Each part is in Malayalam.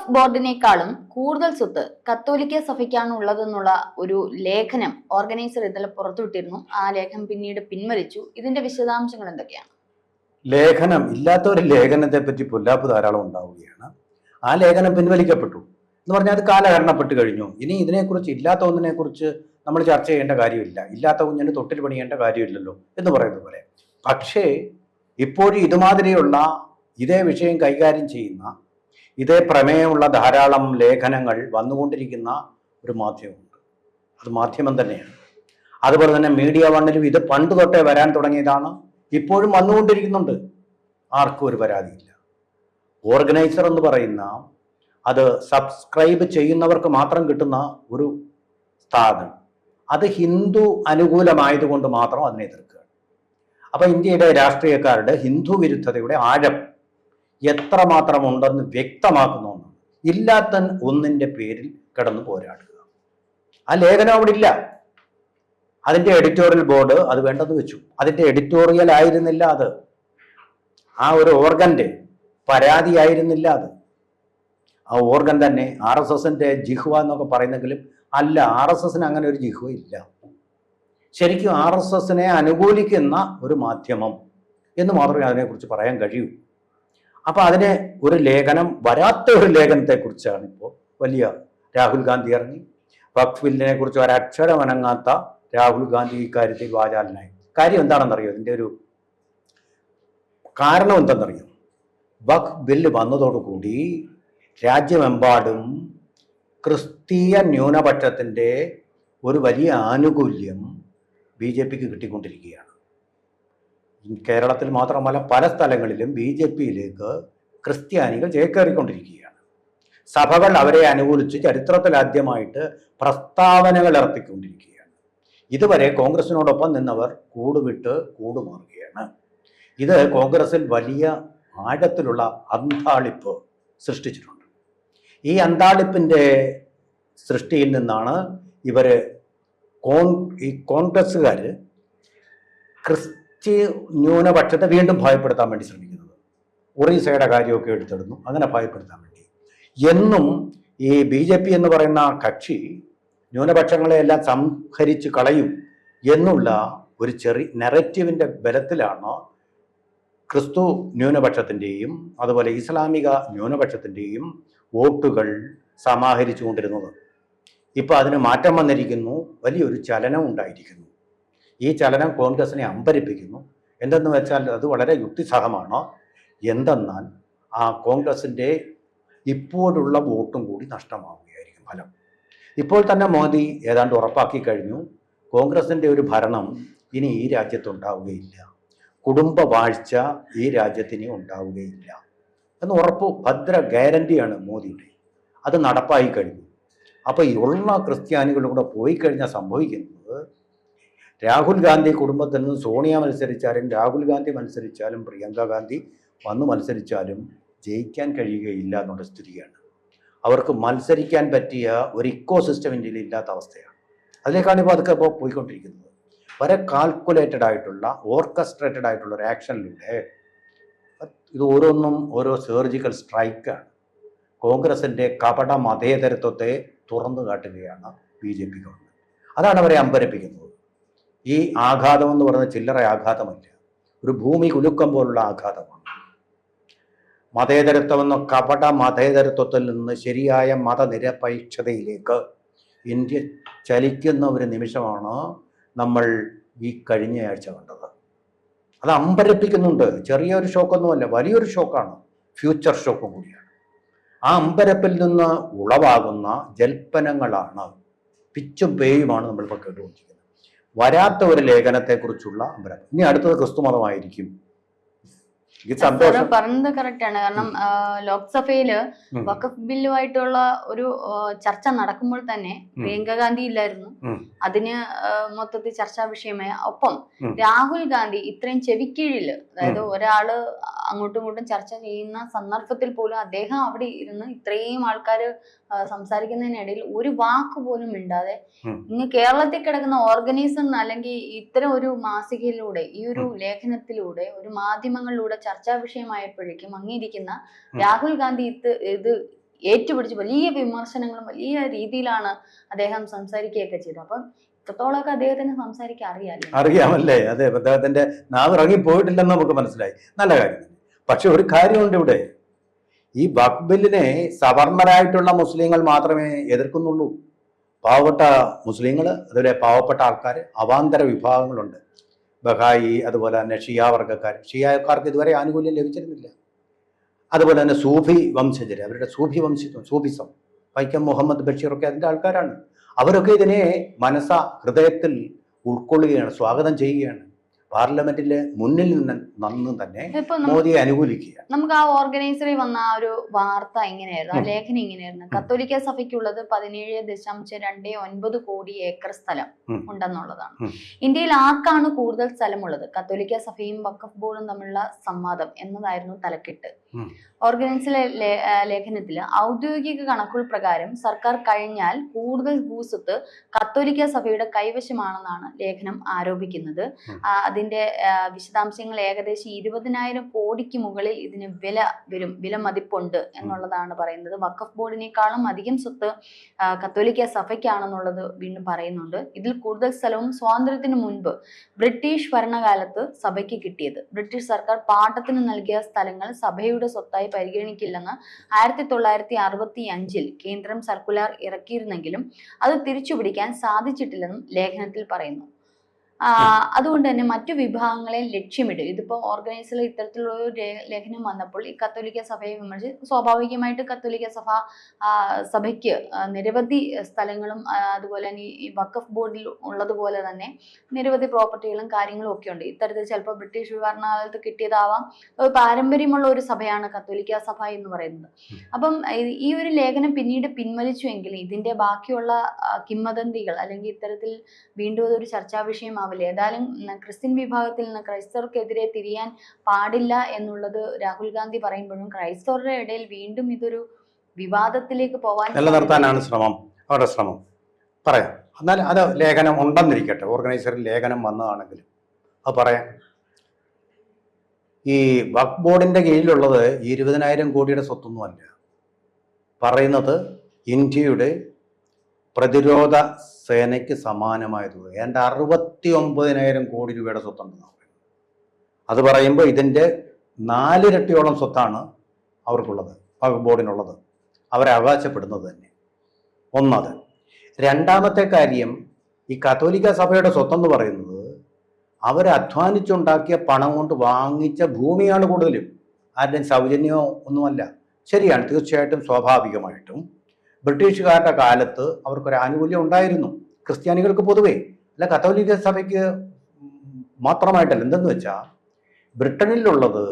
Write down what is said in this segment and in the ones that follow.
വഖഫ് ബോർഡിനേക്കാളും കൂടുതൽ സ്വത്ത് കത്തോലിക്ക സഭയ്ക്കാണ് ഉള്ളതെന്നുള്ള ഒരു ലേഖനം ഓർഗനൈസർ ഇന്നലെ പുറത്തുവിട്ടിരുന്നു. ആ ലേഖനം പിന്നീട് പിൻവലിച്ചു. ഇതിന്റെ വിശദാംശങ്ങൾ എന്തൊക്കെയാണ്? ലേഖനം ഇല്ലാത്ത ഒരു ലേഖനത്തെ പറ്റി പൊല്ലാപ്പ് ധാരാളം ഉണ്ടാവുകയാണ്. ആ ലേഖനം പിൻവലിക്കപ്പെട്ടു എന്ന് പറഞ്ഞാൽ അത് കാലഹരണപ്പെട്ട് കഴിഞ്ഞു. ഇനി ഇതിനെക്കുറിച്ച് ഇല്ലാത്ത ഒന്നിനെ കുറിച്ച് നമ്മൾ ചർച്ച ചെയ്യേണ്ട കാര്യമില്ല. ഇല്ലാത്ത കുഞ്ഞിന് തൊട്ടിൽ പണിയേണ്ട കാര്യമില്ലല്ലോ എന്ന് പറയുന്നത് പോലെ. പക്ഷേ ഇപ്പോഴും ഇതുമാതിരിയുള്ള ഇതേ വിഷയം കൈകാര്യം ചെയ്യുന്ന ഇതേ പ്രമേയമുള്ള ധാരാളം ലേഖനങ്ങൾ വന്നുകൊണ്ടിരിക്കുന്ന ഒരു മാധ്യമമുണ്ട്. അത് മാധ്യമം തന്നെയാണ്. അതുപോലെ തന്നെ മീഡിയ വണ്ണിലും ഇത് പണ്ട് തൊട്ടേ വരാൻ തുടങ്ങിയതാണ്. ഇപ്പോഴും വന്നുകൊണ്ടിരിക്കുന്നുണ്ട്. ആർക്കും ഒരു പരാതിയില്ല. ഓർഗനൈസർ എന്ന് പറയുന്ന അത് സബ്സ്ക്രൈബ് ചെയ്യുന്നവർക്ക് മാത്രം കിട്ടുന്ന ഒരു സ്ഥാപനം, അത് ഹിന്ദു അനുകൂലമായതുകൊണ്ട് മാത്രം അതിനെ എതിർക്കുക. അപ്പൊ ഇന്ത്യയുടെ രാഷ്ട്രീയക്കാരുടെ ഹിന്ദു വിരുദ്ധതയുടെ ആഴം എത്രമാത്രം ഉണ്ടെന്ന് വ്യക്തമാക്കുന്ന ഒന്നാണ്. ഇല്ലാത്ത ഒന്നിന്റെ പേരിൽ കിടന്ന് പോരാടുക. ആ ലേഖനം അവിടെ ഇല്ല. അതിന്റെ എഡിറ്റോറിയൽ ബോർഡ് അത് വേണ്ടെന്ന് വെച്ചു. അതിന്റെ എഡിറ്റോറിയൽ ആയിരുന്നില്ല അത്. ആ ഒരു ഓർഗന്റെ പരാതിയായിരുന്നില്ല അത്. ആ ഓർഗൻ തന്നെ RSSന്റെ ജിഹ്വ എന്നൊക്കെ പറയുന്നെങ്കിലും അല്ല, RSSന് അങ്ങനെ ഒരു ജിഹ്വ ഇല്ല. ശരിക്കും RSSനെ അനുകൂലിക്കുന്ന ഒരു മാധ്യമം എന്ന് മാത്രമേ അതിനെക്കുറിച്ച് പറയാൻ കഴിയൂ. അപ്പൊ അതിനെ ഒരു ലേഖനം, വരാത്ത ഒരു ലേഖനത്തെക്കുറിച്ചാണ് ഇപ്പോൾ വലിയ രാഹുൽ ഗാന്ധി ഇറങ്ങി. വഖഫ് ബില്ലിനെ കുറിച്ച് ഒരക്ഷരം അനങ്ങാത്ത രാഹുൽ ഗാന്ധി ഇക്കാര്യത്തിൽ വാചാലനായി. കാര്യം എന്താണെന്നറിയോ? ഇതിന്റെ ഒരു കാരണം എന്തെന്നറിയോ? വഖഫ് ബില്ല് വന്നതോടുകൂടി രാജ്യമെമ്പാടും ക്രിസ്തീയ ന്യൂനപക്ഷത്തിന്റെ ഒരു വലിയ ആനുകൂല്യം BJPക്ക് കിട്ടിക്കൊണ്ടിരിക്കുകയാണ്. കേരളത്തിൽ മാത്രമല്ല പല സ്ഥലങ്ങളിലും BJPയിലേക്ക് ക്രിസ്ത്യാനികൾ ചേക്കേറിക്കൊണ്ടിരിക്കുകയാണ്. സഭകൾ അവരെ അനുകൂലിച്ച് ചരിത്രത്തിലാദ്യമായിട്ട് പ്രസ്താവനകൾ ഇറക്കിക്കൊണ്ടിരിക്കുകയാണ്. ഇതുവരെ കോൺഗ്രസിനോടൊപ്പം നിന്നവർ കൂടുവിട്ട് കൂടുമാറുകയാണ്. ഇത് കോൺഗ്രസിൽ വലിയ ആഴത്തിലുള്ള അന്താളിപ്പ് സൃഷ്ടിച്ചിട്ടുണ്ട്. ഈ അന്താളിപ്പിന്റെ സൃഷ്ടിയിൽ നിന്നാണ് ഈ കോൺഗ്രസ്സുകാർ ക്രിസ്ത്യ ന്യൂനപക്ഷത്തെ വീണ്ടും ഭയപ്പെടുത്താൻ വേണ്ടി ശ്രമിക്കുന്നത്. ഒറീസയുടെ കാര്യമൊക്കെ എടുത്തിടുന്നു, അങ്ങനെ ഭയപ്പെടുത്താൻ വേണ്ടി. എന്നും ഈ BJP എന്ന് പറയുന്ന കക്ഷി ന്യൂനപക്ഷങ്ങളെയെല്ലാം സംഹരിച്ച് കളയും എന്നുള്ള ഒരു ചെറിയ നെറേറ്റീവിന്റെ ബലത്തിലാണ് ക്രിസ്തു ന്യൂനപക്ഷത്തിൻ്റെയും അതുപോലെ ഇസ്ലാമിക ന്യൂനപക്ഷത്തിൻ്റെയും വോട്ടുകൾ സമാഹരിച്ചു കൊണ്ടിരുന്നത്. ഇപ്പൊ അതിന് മാറ്റം വന്നിരിക്കുന്നു. വലിയൊരു ചലനം ഉണ്ടായിരിക്കുന്നു. ഈ ചലനം കോൺഗ്രസിനെ അമ്പരിപ്പിക്കുന്നു. എന്തെന്ന് വെച്ചാൽ അത് വളരെ യുക്തിസഹമാണ്. എന്തെന്നാൽ ആ കോൺഗ്രസിൻ്റെ ഇപ്പോഴുള്ള വോട്ടും കൂടി നഷ്ടമാവുകയായിരിക്കും ഫലം. ഇപ്പോൾ തന്നെ മോദി ഏതാണ്ട് ഉറപ്പാക്കി കഴിഞ്ഞു, കോൺഗ്രസിൻ്റെ ഒരു ഭരണം ഇനി ഈ രാജ്യത്തുണ്ടാവുകയില്ല, കുടുംബ വാഴ്ച ഈ രാജ്യത്തിന് ഉണ്ടാവുകയില്ല എന്ന് ഉറപ്പ്, ഭദ്ര ഗ്യാരണ്ടിയാണ് മോദിയുടെ. അത് നടപ്പായി കഴിഞ്ഞു. അപ്പൊ ഉള്ള ക്രിസ്ത്യാനികളും കൂടെ പോയി കഴിഞ്ഞാൽ സംഭവിക്കുന്നത്, രാഹുൽ ഗാന്ധി കുടുംബത്തിൽ നിന്ന് സോണിയ മത്സരിച്ചാലും രാഹുൽ ഗാന്ധി മത്സരിച്ചാലും പ്രിയങ്ക ഗാന്ധി വന്ന് മത്സരിച്ചാലും ജയിക്കാൻ കഴിയുകയില്ല എന്നുള്ള സ്ഥിതിയാണ്. അവർക്ക് മത്സരിക്കാൻ പറ്റിയ ഒരു ഇക്കോ സിസ്റ്റം ഇന്ത്യയിൽ ഇല്ലാത്ത അവസ്ഥയാണ്. അതിലേക്കാണ് ഇപ്പോൾ അതൊക്കെ ഇപ്പോൾ പോയിക്കൊണ്ടിരിക്കുന്നത്. വളരെ കാൽക്കുലേറ്റഡ് ആയിട്ടുള്ള, ഓർക്കസ്ട്രേറ്റഡ് ആയിട്ടുള്ള ഒരു ആക്ഷനിലൂടെ ഇത് ഓരോന്നും ഓരോ സർജിക്കൽ സ്ട്രൈക്കാണ്. കോൺഗ്രസിൻ്റെ കപട മതേതരത്വത്തെ തുറന്നു കാട്ടുകയാണ് BJP ഗവൺമെൻറ്. അതാണ് അവരെ അമ്പരപ്പിക്കുന്നത്. ഈ ആഘാതം എന്ന് പറയുന്നത് ചില്ലറ ആഘാതമല്ല, ഒരു ഭൂമി കുലുക്കം പോലുള്ള ആഘാതമാണ്. മതേതരത്വം എന്ന കപട മതേതരത്വത്തിൽ നിന്ന് ശരിയായ മതനിരപേക്ഷതയിലേക്ക് ഇന്ത്യ ചലിക്കുന്ന ഒരു നിമിഷമാണ് നമ്മൾ ഈ കഴിഞ്ഞ ആഴ്ച കണ്ടത്. അത് അമ്പരപ്പിക്കുന്നുണ്ട്. ചെറിയൊരു ഷോക്കൊന്നുമല്ല, വലിയൊരു ഷോക്കാണ്, ഫ്യൂച്ചർ ഷോക്കും കൂടിയാണ്. ആ അമ്പരപ്പിൽ നിന്ന് ഉളവാകുന്ന ജൽപ്പനങ്ങളാണ്, പിച്ചും പേയുമാണ് നമ്മളിപ്പോൾ കേട്ടുകൊണ്ടിരിക്കുന്നത്. വരാത്ത ഒരു ലേഖനത്തെക്കുറിച്ചുള്ള അമ്പരപ്പ്. ഇനി അടുത്തത് ക്രിസ്തുമതമായിരിക്കും. പറഞ്ഞത് കറക്റ്റ് ആണ്. കാരണം ലോക്സഭയില് വഖഫ് ബില്ലുമായിട്ടുള്ള ഒരു ചർച്ച നടക്കുമ്പോൾ തന്നെ പ്രിയങ്ക ഗാന്ധി ഇല്ലായിരുന്നു. അതിന് മൊത്തത്തിൽ ചർച്ചാ വിഷയമായ. ഒപ്പം രാഹുൽ ഗാന്ധി ഇത്രയും ചെവിക്കീഴില്, അതായത് ഒരാള് അങ്ങോട്ടും ഇങ്ങോട്ടും ചർച്ച ചെയ്യുന്ന സന്ദർഭത്തിൽ പോലും അദ്ദേഹം അവിടെ ഇരുന്ന് ഇത്രയും ആൾക്കാര് സംസാരിക്കുന്നതിനിടയിൽ ഒരു വാക്ക് പോലും മിണ്ടാതെ ഇന്ന് കേരളത്തിൽ കിടക്കുന്ന ഓർഗനൈസറിന് അല്ലെങ്കിൽ ഇത്തരം ഒരു മാസികയിലൂടെ, ഈ ഒരു ലേഖനത്തിലൂടെ, ഒരു മാധ്യമങ്ങളിലൂടെ ചർച്ചാ വിഷയമായപ്പോഴേക്കും അങ്ങിരിക്കുന്ന രാഹുൽ ഗാന്ധി ഇത് ഏറ്റുപിടിച്ച് വലിയ വിമർശനങ്ങളും വലിയ രീതിയിലാണ് അദ്ദേഹം സംസാരിക്കുകയൊക്കെ ചെയ്തത്. അപ്പം ഇത്രത്തോളമൊക്കെ അദ്ദേഹത്തിന് സംസാരിക്കാൻ അറിയാമല്ലേ? അതെ, അദ്ദേഹത്തിന്റെ നാവ് ഇറങ്ങി പോയിട്ടില്ലെന്ന് നമുക്ക് മനസ്സിലായി. നല്ല കാര്യം. പക്ഷെ ഒരു കാര്യമുണ്ട് ഇവിടെ, ഈ വഖഫ് ബില്ലിനെ സവർണരായിട്ടുള്ള മുസ്ലിങ്ങൾ മാത്രമേ എതിർക്കുന്നുള്ളൂ. പാവപ്പെട്ട മുസ്ലിങ്ങൾ, അതുപോലെ പാവപ്പെട്ട ആൾക്കാർ, അവാന്തര വിഭാഗങ്ങളുണ്ട്. ബഹായി, അതുപോലെ തന്നെ ഷിയ വർഗ്ഗക്കാർ. ഷിയാക്കാർക്ക് ഇതുവരെ ആനുകൂല്യം ലഭിച്ചിരുന്നില്ല. അതുപോലെ തന്നെ സൂഫി വംശജര്, അവരുടെ സൂഫിസം, വൈക്കം മുഹമ്മദ് ബഷീറൊക്കെ അതിൻ്റെ ആൾക്കാരാണ്. അവരൊക്കെ ഇതിനെ ഹൃദയത്തിൽ ഉൾക്കൊള്ളുകയാണ്, സ്വാഗതം ചെയ്യുകയാണ്. പാർലമെന്റിലെ മുന്നിൽ നിന്ന് തന്നെ മോദിയെ അനുകൂലിക്കുക. നമുക്ക് ആ ഓർഗനൈസറിൽ വന്ന ആ ഒരു വാർത്ത എങ്ങനെയായിരുന്നു, ആ ലേഖനം എങ്ങനെയായിരുന്നു? കത്തോലിക്ക സഭയ്ക്കുള്ളത് 17.29 കോടി ഏക്കർ സ്ഥലം ഉണ്ടെന്നുള്ളതാണ്. ഇന്ത്യയിൽ ആർക്കാണ് കൂടുതൽ സ്ഥലമുള്ളത്? കത്തോലിക്ക സഭയും വഖഫ് ബോർഡും തമ്മിലുള്ള സംവാദം എന്നതായിരുന്നു തലക്കെട്ട്. ഓർഗനൈസിലെ ലേഖനത്തിൽ ഔദ്യോഗിക കണക്കുകൾ പ്രകാരം സർക്കാർ കഴിഞ്ഞാൽ കൂടുതൽ ഭൂസ്വത്ത് കത്തോലിക്ക സഭയുടെ കൈവശമാണെന്നാണ് ലേഖനം ആരോപിക്കുന്നത്. അതിന്റെ വിശദാംശങ്ങൾ ഏകദേശം 20,000 കോടിക്ക് മുകളിൽ ഇതിന് വില മതിപ്പുണ്ട് എന്നുള്ളതാണ് പറയുന്നത്. വഖഫ് ബോർഡിനേക്കാളും അധികം സ്വത്ത് കത്തോലിക്ക സഭയ്ക്കാണെന്നുള്ളത് വീണ്ടും പറയുന്നുണ്ട്. ഇതിൽ കൂടുതൽ സ്ഥലവും സ്വാതന്ത്ര്യത്തിന് മുൻപ് ബ്രിട്ടീഷ് ഭരണകാലത്ത് സഭയ്ക്ക് കിട്ടിയത്. ബ്രിട്ടീഷ് സർക്കാർ പാട്ടത്തിന് നൽകിയ സ്ഥലങ്ങൾ സഭയുടെ സ്വത്തായി പരിഗണിക്കില്ലെന്ന് 1965 കേന്ദ്രം സർക്കുലർ ഇറക്കിയിരുന്നെങ്കിലും അത് തിരിച്ചുപിടിക്കാൻ സാധിച്ചിട്ടില്ലെന്നും ലേഖനത്തിൽ പറയുന്നു. അതുകൊണ്ട് തന്നെ മറ്റു വിഭാഗങ്ങളെ ലക്ഷ്യമിടും. ഇതിപ്പോ ഓർഗനൈസറിൽ ഇത്തരത്തിലുള്ള ഒരു ലേഖനം വന്നപ്പോൾ ഈ കത്തോലിക്ക സഭയെ വിമർശിച്ച് സ്വാഭാവികമായിട്ട് കത്തോലിക്ക സഭയ്ക്ക് നിരവധി സ്ഥലങ്ങളും അതുപോലെ തന്നെ ഈ വഖഫ് ബോർഡിൽ ഉള്ളതുപോലെ തന്നെ നിരവധി പ്രോപ്പർട്ടികളും കാര്യങ്ങളും ഒക്കെ ഉണ്ട്. ഇത്തരത്തിൽ ചിലപ്പോൾ ബ്രിട്ടീഷ് ഭരണകാലത്ത് കിട്ടിയതാവാം. പാരമ്പര്യമുള്ള ഒരു സഭയാണ് കത്തോലിക്ക സഭ എന്ന് പറയുന്നത്. അപ്പം ഈ ഒരു ലേഖനം പിന്നീട് പിൻവലിച്ചുവെങ്കിൽ ഇതിന്റെ ബാക്കിയുള്ള കിംവദന്തികൾ അല്ലെങ്കിൽ ഇത്തരത്തിൽ വീണ്ടും അതൊരു ചർച്ചാ വിഷയമാവില്ല. ഏതായാലും ക്രിസ്ത്യൻ വിഭാഗത്തിൽ നിന്ന് ക്രൈസ്തവർക്കെതിരെ തിരിയാൻ പാടില്ല എന്നുള്ളത് രാഹുൽ ഗാന്ധി പറയുമ്പോഴും ക്രൈസ്തവരുടെ ഇടയിൽ വീണ്ടും ഇതൊരു വിവാദത്തിലേക്ക് പോവാൻ നിലനിർത്താനാണ് അവരുടെ ശ്രമം പറയാം. എന്നാൽ അത് ലേഖനം ഉണ്ടെന്നിരിക്കട്ടെ, ഓർഗനൈസറിൽ ലേഖനം വന്നതാണെങ്കിലും അത് പറയാം. ഈ വഖഫ് ബോർഡിന്റെ കീഴിലുള്ളത് 20,000 കോടിയുടെ സ്വത്തൊന്നുമല്ല. പറയുന്നത് ഇന്ത്യയുടെ പ്രതിരോധ സേനയ്ക്ക് സമാനമായ തുക, ഏതാണ്ട് 69,000 കോടി രൂപയുടെ സ്വത്തുണ്ടെന്ന് പറയുന്നത്. അത് പറയുമ്പോൾ ഇതിൻ്റെ 4 ഇരട്ടിയോളം സ്വത്താണ് അവർക്കുള്ളത്, വഖഫ് ബോർഡിനുള്ളത്, അവരെ അവകാശപ്പെടുന്നത് തന്നെ. ഒന്നത്. രണ്ടാമത്തെ കാര്യം, ഈ കത്തോലിക്ക സഭയുടെ സ്വത്തെന്ന് പറയുന്നത് അവർ അധ്വാനിച്ചുണ്ടാക്കിയ പണം കൊണ്ട് വാങ്ങിച്ച ഭൂമിയാണ് കൂടുതലും. ആരുടെയും സൗജന്യമോ ഒന്നുമല്ല. ശരിയാണ്, തീർച്ചയായിട്ടും സ്വാഭാവികമായിട്ടും ബ്രിട്ടീഷുകാരുടെ കാലത്ത് അവർക്കൊരു ആനുകൂല്യം ഉണ്ടായിരുന്നു, ക്രിസ്ത്യാനികൾക്ക് പൊതുവേ, അല്ല കത്തോലിക്ക സഭയ്ക്ക് മാത്രമായിട്ടല്ല. എന്തെന്ന് വെച്ചാൽ ബ്രിട്ടനിലുള്ളത്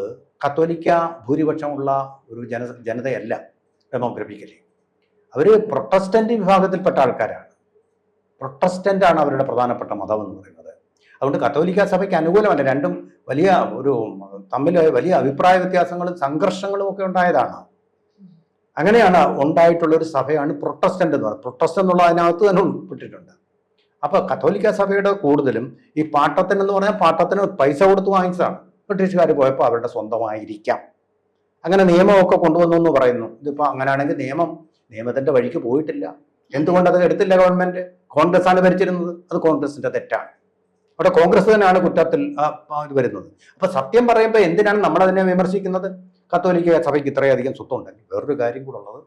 കത്തോലിക്ക ഭൂരിപക്ഷമുള്ള ഒരു ജനതയല്ല ഡെമോഗ്രഫിക്കലി. അവർ പ്രൊട്ടസ്റ്റന്റ് വിഭാഗത്തിൽപ്പെട്ട ആൾക്കാരാണ്. പ്രൊട്ടസ്റ്റന്റ് ആണ് അവരുടെ പ്രധാനപ്പെട്ട മതം എന്ന് പറയുന്നത്. അതുകൊണ്ട് കത്തോലിക്ക സഭയ്ക്ക് അനുകൂലമല്ല. രണ്ടും തമ്മിൽ വലിയ അഭിപ്രായ വ്യത്യാസങ്ങളും സംഘർഷങ്ങളും ഒക്കെ ഉണ്ടായതാണ്. അങ്ങനെയാണ് ഉണ്ടായിട്ടുള്ള ഒരു സഭയാണ് പ്രൊട്ടസ്റ്റന്റ് എന്ന് പറയുന്നത്. പ്രൊട്ടസ്റ്റന്റ് എന്നുള്ള അതിനകത്ത് തന്നെ ഉൾപ്പെട്ടിട്ടുണ്ട്. അപ്പൊ കത്തോലിക്ക സഭയുടെ കൂടുതലും ഈ പാട്ടത്തിന് എന്ന് പറഞ്ഞാൽ പാട്ടത്തിന് പൈസ കൊടുത്ത് വാങ്ങിച്ചതാണ്. ബ്രിട്ടീഷുകാർ പോയപ്പോൾ അവരുടെ സ്വന്തമായിരിക്കാം. അങ്ങനെ നിയമമൊക്കെ കൊണ്ടുവന്നു എന്ന് പറയുന്നു. ഇതിപ്പോൾ അങ്ങനെയാണെങ്കിൽ നിയമത്തിന്റെ വഴിക്ക് പോയിട്ടില്ല. എന്തുകൊണ്ട് അത് എടുത്തില്ല ഗവൺമെന്റ്? കോൺഗ്രസ് ആണ് ഭരിച്ചിരുന്നത്. അത് കോൺഗ്രസിന്റെ തെറ്റാണ്. അവിടെ കോൺഗ്രസ് തന്നെയാണ് കുറ്റത്തിൽ വരുന്നത്. അപ്പൊ സത്യം പറയുമ്പോൾ എന്തിനാണ് നമ്മളതിനെ വിമർശിക്കുന്നത്? കത്തോലിക്ക സഭയ്ക്ക് ഇത്രയധികം സ്വത്തുണ്ടെങ്കിൽ വേറൊരു കാര്യം കൂടെ ഉള്ളത്,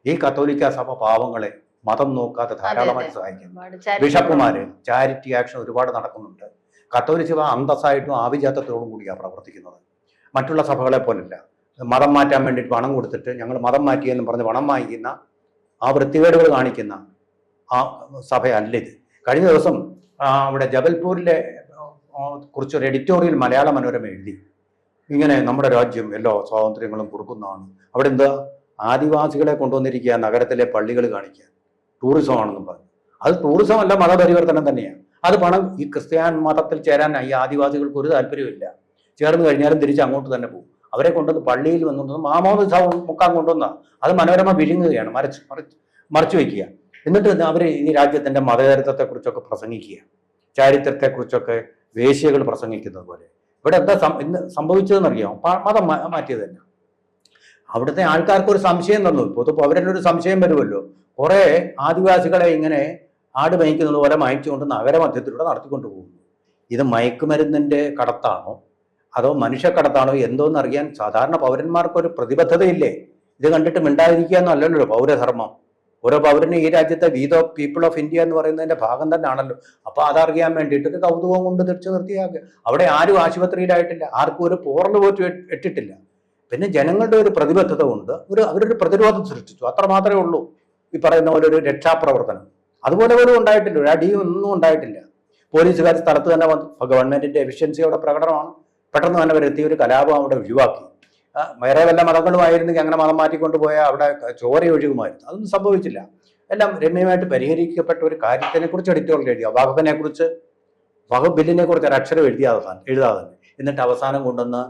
ഈ കത്തോലിക്ക സഭ പാവങ്ങളെ മതം നോക്കാതെ ധാരാളമായിട്ട് സഹായിക്കുന്നു. ബിഷപ്പുമാര് ചാരിറ്റി ആക്ഷൻ ഒരുപാട് നടക്കുന്നുണ്ട്. കത്തോലിക്ക സഭ അന്തസ്സായിട്ടും ആഭിജാത്യത്തോടും കൂടിയാണ് പ്രവർത്തിക്കുന്നത്. മറ്റുള്ള സഭകളെ പോലല്ല മതം മാറ്റാൻ വേണ്ടിയിട്ട് പണം കൊടുത്തിട്ട് ഞങ്ങൾ മതം മാറ്റിയെന്നും പറഞ്ഞ് പണം വാങ്ങിക്കുന്ന ആ വൃത്തികേടുകൾ കാണിക്കുന്ന ആ സഭയല്ല ഇത്. കഴിഞ്ഞ ദിവസം അവിടെ ജബൽപൂരിലെ കുറിച്ചൊരു എഡിറ്റോറിയൽ മലയാള മനോരമ എഴുതി, ഇങ്ങനെ നമ്മുടെ രാജ്യം എല്ലാ സ്വാതന്ത്ര്യങ്ങളും കൊടുക്കുന്നതാണ്, അവിടെ എന്താ ആദിവാസികളെ കൊണ്ടുവന്നിരിക്കുക, നഗരത്തിലെ പള്ളികൾ കാണിക്കുക, ടൂറിസമാണെന്നും പറഞ്ഞു. അത് ടൂറിസം അല്ല, മതപരിവർത്തനം തന്നെയാണ്. അത് പണം ഈ ക്രിസ്ത്യാൻ മതത്തിൽ ചേരാൻ ഈ ആദിവാസികൾക്ക് ഒരു താല്പര്യമില്ല. ചേർന്ന് കഴിഞ്ഞാലും തിരിച്ച് അങ്ങോട്ട് തന്നെ പോകും. അവരെ കൊണ്ടുവന്ന് പള്ളിയിൽ വന്നുകൊണ്ടുവന്ന് മാമോദിസ മുക്കാൻ കൊണ്ടുവന്ന അത് മനോരമ വിഴുങ്ങുകയാണ്, മറച്ചു വയ്ക്കുക. എന്നിട്ട് അവർ ഈ രാജ്യത്തിന്റെ മതചരിത്രത്തെക്കുറിച്ചൊക്കെ പ്രസംഗിക്കുക, ചാരിത്രത്തെക്കുറിച്ചൊക്കെ വേശ്യകൾ പ്രസംഗിക്കുന്നത് പോലെ. ഇവിടെ എന്താ ഇന്ന് സംഭവിച്ചതെന്നറിയാം? മതം മാറ്റിയത് തന്നെ. അവിടുത്തെ ആൾക്കാർക്ക് ഒരു സംശയം തന്നു. പൊതു പൗരനൊരു സംശയം വരുമല്ലോ. കുറെ ആദിവാസികളെ ഇങ്ങനെ ആട് മേയ്ക്കുന്നത് പോലെ മായ്ച്ചുകൊണ്ട് നഗരമധ്യത്തിലൂടെ നടത്തിക്കൊണ്ടു പോകുന്നു. ഇത് മയക്കുമരുന്നിന്റെ കടത്താണോ അതോ മനുഷ്യക്കടത്താണോ എന്തോന്ന് അറിയാൻ സാധാരണ പൗരന്മാർക്കൊരു പ്രതിബദ്ധതയില്ലേ? ഇത് കണ്ടിട്ട് മിണ്ടാതിരിക്കുക എന്നല്ലല്ലോ പൗരധർമ്മം. ഓരോ പൗരനും ഈ രാജ്യത്തെ വീത് ഓഫ് പീപ്പിൾ ഓഫ് ഇന്ത്യ എന്ന് പറയുന്നതിന്റെ ഭാഗം തന്നെ ആണല്ലോ. അപ്പൊ അതറിയാൻ വേണ്ടിയിട്ട് ഒരു കൗതുകം കൊണ്ട് തിരിച്ചു നിർത്തിയാക്കുക. അവിടെ ആരും ആശുപത്രിയിലായിട്ടില്ല, ആർക്കും ഒരു പോറല് പോലും ഇട്ടിട്ടില്ല. പിന്നെ ജനങ്ങളുടെ ഒരു പ്രതിബദ്ധത കൊണ്ട് അവരൊരു പ്രതിരോധം സൃഷ്ടിച്ചു, അത്ര മാത്രമേ ഉള്ളൂ. ഈ പറയുന്ന പോലെ ഒരു രക്ഷാപ്രവർത്തനം അതുപോലെ പോലും ഉണ്ടായിട്ടില്ല, ഒരു അടിയും ഒന്നും ഉണ്ടായിട്ടില്ല. പോലീസുകാർ സ്ഥലത്ത് തന്നെ വന്നു. ഗവൺമെന്റിന്റെ എഫിഷ്യൻസി അവിടെ പ്രകടനമാണ്. പെട്ടെന്ന് തന്നെ അവരെത്തി ഒരു കലാപം അവിടെ ഒഴിവാക്കി. വേറെ വല്ല മതങ്ങളുമായിരുന്നെങ്കിൽ അങ്ങനെ മതം മാറ്റിക്കൊണ്ടുപോയാൽ അവിടെ ചോര ഒഴുകുമായിരുന്നു. അതൊന്നും സംഭവിച്ചില്ല. എല്ലാം രമ്യമായിട്ട് പരിഹരിക്കപ്പെട്ട ഒരു കാര്യത്തിനെ കുറിച്ച് എഡിറ്റോറിയൽ എഴുതിയ വകുപ്പിനെ കുറിച്ച്, വകുപ്പ് ബില്ലിനെ കുറിച്ച് ഒരു അക്ഷരം എഴുതാതെ എന്നിട്ട് അവസാനം കൊണ്ടുവന്ന്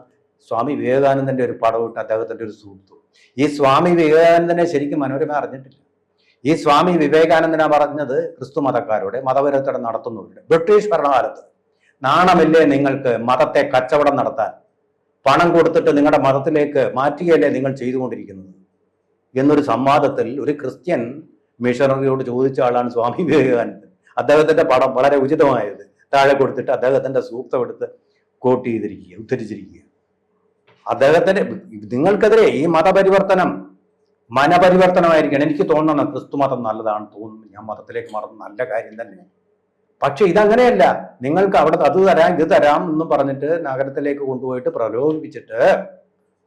സ്വാമി വിവേകാനന്ദന്റെ ഒരു പടവിട്ട് അദ്ദേഹത്തിന്റെ ഒരു സുഹൃത്തു. ഈ സ്വാമി വിവേകാനന്ദനെ ശരിക്കും മനോരമ അറിഞ്ഞിട്ടില്ല. ഈ സ്വാമി വിവേകാനന്ദന പറഞ്ഞത് ക്രിസ്തു മതക്കാരോട് മതപരിവർത്തനം നടത്തുന്നവരുടെ ബ്രിട്ടീഷ് ഭരണകാലത്ത് നാണമില്ലേ നിങ്ങൾക്ക് മതത്തെ കച്ചവടം നടത്താൻ? പണം കൊടുത്തിട്ട് നിങ്ങളുടെ മതത്തിലേക്ക് മാറ്റുകയല്ലേ നിങ്ങൾ ചെയ്തുകൊണ്ടിരിക്കുന്നത് എന്നൊരു സംവാദത്തിൽ ഒരു ക്രിസ്ത്യൻ മിഷണറിയോട് ചോദിച്ച ആളാണ് സ്വാമി വിവേകാനന്ദൻ. അദ്ദേഹത്തിന്റെ പടം വളരെ ഉചിതമായത് താഴെ കൊടുത്തിട്ട് അദ്ദേഹത്തിന്റെ സൂക്തം എടുത്ത് കോട്ട് ചെയ്തിരിക്കുക, ഉദ്ധരിച്ചിരിക്കുക. അദ്ദേഹത്തിന്റെ നിങ്ങൾക്കെതിരെ ഈ മതപരിവർത്തനം മനപരിവർത്തനമായിരിക്കണം. എനിക്ക് തോന്നണം ക്രിസ്തു മതം നല്ലതാണ് തോന്നുന്നു, ഞാൻ മതത്തിലേക്ക് മാറുന്നത് നല്ല കാര്യം തന്നെ. പക്ഷെ ഇതങ്ങനെയല്ല. നിങ്ങൾക്ക് അവിടെ അത് തരാം ഇത് തരാം എന്നും പറഞ്ഞിട്ട് നഗരത്തിലേക്ക് കൊണ്ടുപോയിട്ട് പ്രലോഭിപ്പിച്ചിട്ട്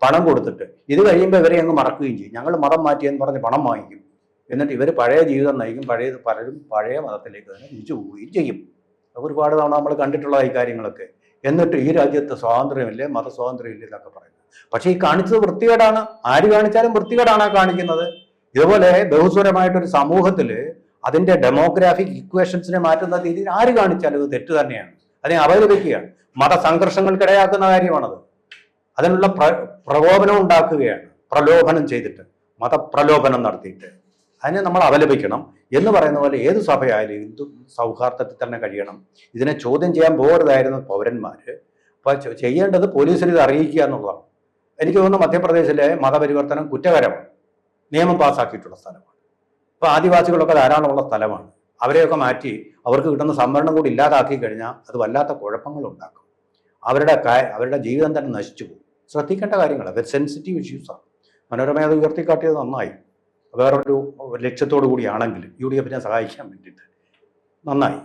പണം കൊടുത്തിട്ട് ഇത് കഴിയുമ്പോൾ ഇവരെ അങ്ങ് മറക്കുകയും ചെയ്യും. ഞങ്ങൾ മതം മാറ്റിയെന്ന് പറഞ്ഞ് പണം വാങ്ങിക്കും. എന്നിട്ട് ഇവർ പഴയ ജീവിതം നയിക്കും. പലരും പഴയ മതത്തിലേക്ക് തന്നെ തിരിച്ചു പോവുകയും ചെയ്യും. ഒരുപാട് തവണ നമ്മൾ കണ്ടിട്ടുള്ള ഈ കാര്യങ്ങളൊക്കെ. എന്നിട്ട് ഈ രാജ്യത്ത് സ്വാതന്ത്ര്യമില്ലേ, മതസ്വാതന്ത്ര്യമില്ലേ എന്നൊക്കെ പറയുന്നത്. പക്ഷെ ഈ കാണിച്ചത് വൃത്തികേടാണ്. ആര് കാണിച്ചാലും വൃത്തികേടാണ് കാണിക്കുന്നത്. ഇതുപോലെ ബഹുസ്വരമായിട്ടൊരു സമൂഹത്തില് അതിന്റെ ഡെമോഗ്രാഫിക് ഇക്വേഷൻസിനെ മാറ്റുന്ന രീതിയിൽ ആര് കാണിച്ചാലും ഇത് തെറ്റ് തന്നെയാണ്. അതിനെ അപലപിക്കുകയാണ്. മതസംഘർഷങ്ങൾക്കിടയാക്കുന്ന കാര്യമാണത്. അതിനുള്ള പ്രകോപനം ഉണ്ടാക്കുകയാണ്, പ്രലോഭനം ചെയ്തിട്ട്, മതപ്രലോഭനം നടത്തിയിട്ട്. അതിനെ നമ്മൾ അപലപിക്കണം. എന്ന് പറയുന്ന പോലെ ഏത് സഭയായാലും ഹിന്ദു സൗഹാർദ്ദത്തിൽ തന്നെ കഴിയണം. ഇതിനെ ചോദ്യം ചെയ്യാൻ പോകരുതായിരുന്നു പൗരന്മാര്. അപ്പൊ ചെയ്യേണ്ടത് പോലീസിൽ ഇത് അറിയിക്കുക എന്നുള്ളതാണ്. എനിക്ക് തോന്നുന്നു മധ്യപ്രദേശിലെ മതപരിവർത്തനം കുറ്റകരമാണ്, നിയമം പാസ്സാക്കിയിട്ടുള്ള സ്ഥലമാണ്. ഇപ്പൊ ആദിവാസികളൊക്കെ ധാരാളമുള്ള സ്ഥലമാണ്. അവരെയൊക്കെ മാറ്റി അവർക്ക് കിട്ടുന്ന സംവരണം കൂടി ഇല്ലാതാക്കി കഴിഞ്ഞാൽ അത് വല്ലാത്ത കുഴപ്പങ്ങൾ ഉണ്ടാക്കും. അവരുടെ ജീവിതം തന്നെ നശിച്ചു പോകും. ശ്രദ്ധിക്കേണ്ട കാര്യങ്ങൾ, അത് സെൻസിറ്റീവ് ഇഷ്യൂസാണ്. മനോരമ അത് ഉയർത്തിക്കാട്ടിയത് നന്നായി. വേറൊരു ലക്ഷ്യത്തോടു കൂടിയാണെങ്കിൽ UDF സഹായിക്കാൻ വേണ്ടിയിട്ട് നന്നായി.